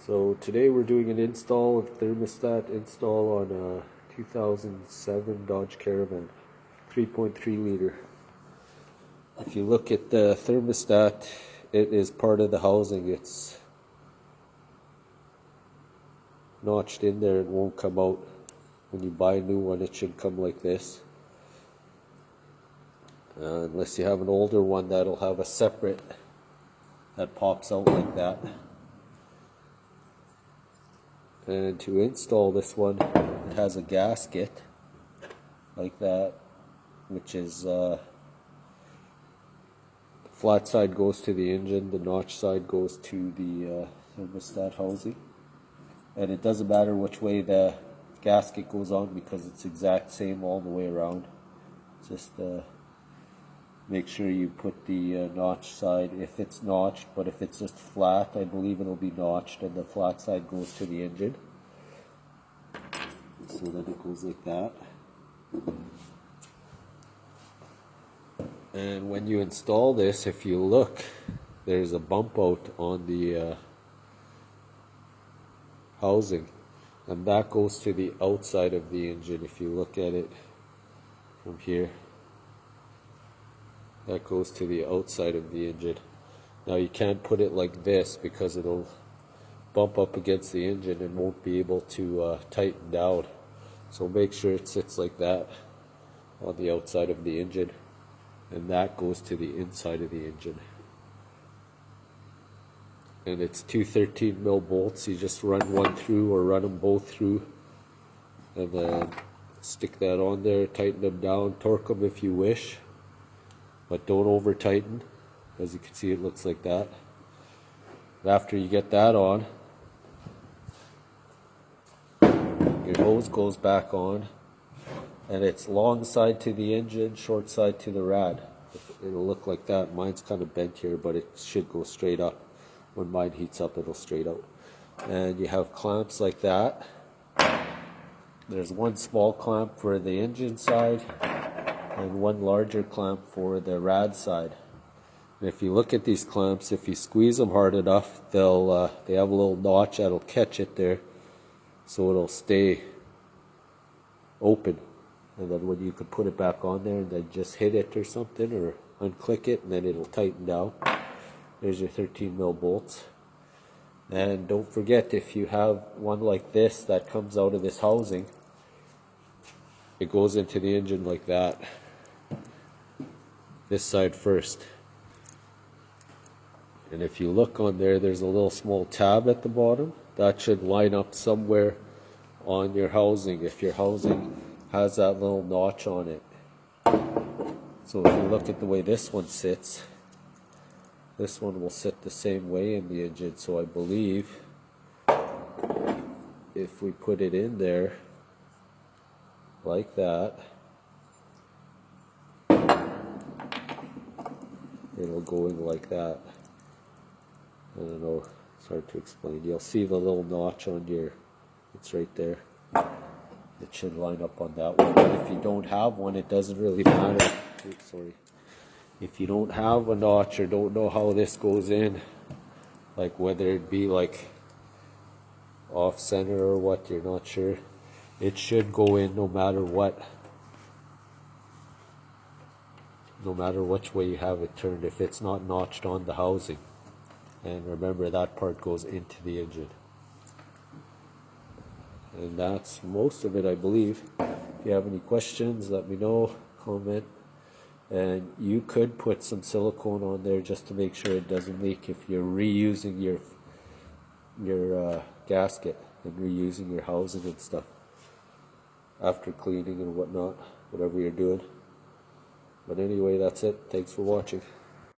So today we're doing an install of thermostat install on a 2007 Dodge Caravan, 3.3 liter. If you look at the thermostat, it is part of the housing. It's notched in there. It won't come out. When you buy a new one, it should come like this. Unless you have an older one, that'll have a separate that pops out like that. And to install this one, it has a gasket like that, which is the flat side goes to the engine, the notch side goes to the thermostat housing. And it doesn't matter which way the gasket goes on because it's exact same all the way around. Just make sure you put the notch side, if it's notched, but if it's just flat, I believe it'll be notched, and the flat side goes to the engine. So then it goes like that. And when you install this, if you look, there's a bump out on the housing, and that goes to the outside of the engine. If you look at it from here, that goes to the outside of the engine. Now you can't put it like this because it'll bump up against the engine and won't be able to tighten down. So make sure it sits like that on the outside of the engine, and that goes to the inside of the engine. And it's two 13mm bolts. You just run one through or run them both through, and then stick that on there, tighten them down, torque them if you wish, but don't over tighten. As you can see, it looks like that. After you get that on, your hose goes back on, and it's long side to the engine, short side to the rad. It'll look like that. Mine's kind of bent here, but it should go straight up. When mine heats up, it'll straight out. And you have clamps like that. There's one small clamp for the engine side and one larger clamp for the rad side. And if you look at these clamps, if you squeeze them hard enough, they have a little notch that'll catch it there, so it'll stay open. And then when you can put it back on there and then just hit it or something, or unclick it, and then it'll tighten down. There's your 13mm bolts. And don't forget, if you have one like this that comes out of this housing, it goes into the engine like that. This side first. And if you look on there, there's a little small tab at the bottom. That should line up somewhere on your housing, if your housing has that little notch on it. So if you look at the way this one sits, this one will sit the same way in the engine. So I believe if we put it in there like that, it'll go in like that. I don't know, it's hard to explain. You'll see the little notch on your, it's right there. It should line up on that one. But if you don't have one, it doesn't really matter. Oops, sorry. If you don't have a notch or don't know how this goes in, like whether it be like off center or what, you're not sure, it should go in no matter what. No matter which way you have it turned, if it's not notched on the housing. And remember, that part goes into the engine. And that's most of it, I believe. If you have any questions, let me know, comment. And you could put some silicone on there just to make sure it doesn't leak if you're reusing your gasket and reusing your housing and stuff after cleaning and whatnot, whatever you're doing. But anyway, that's it. Thanks for watching.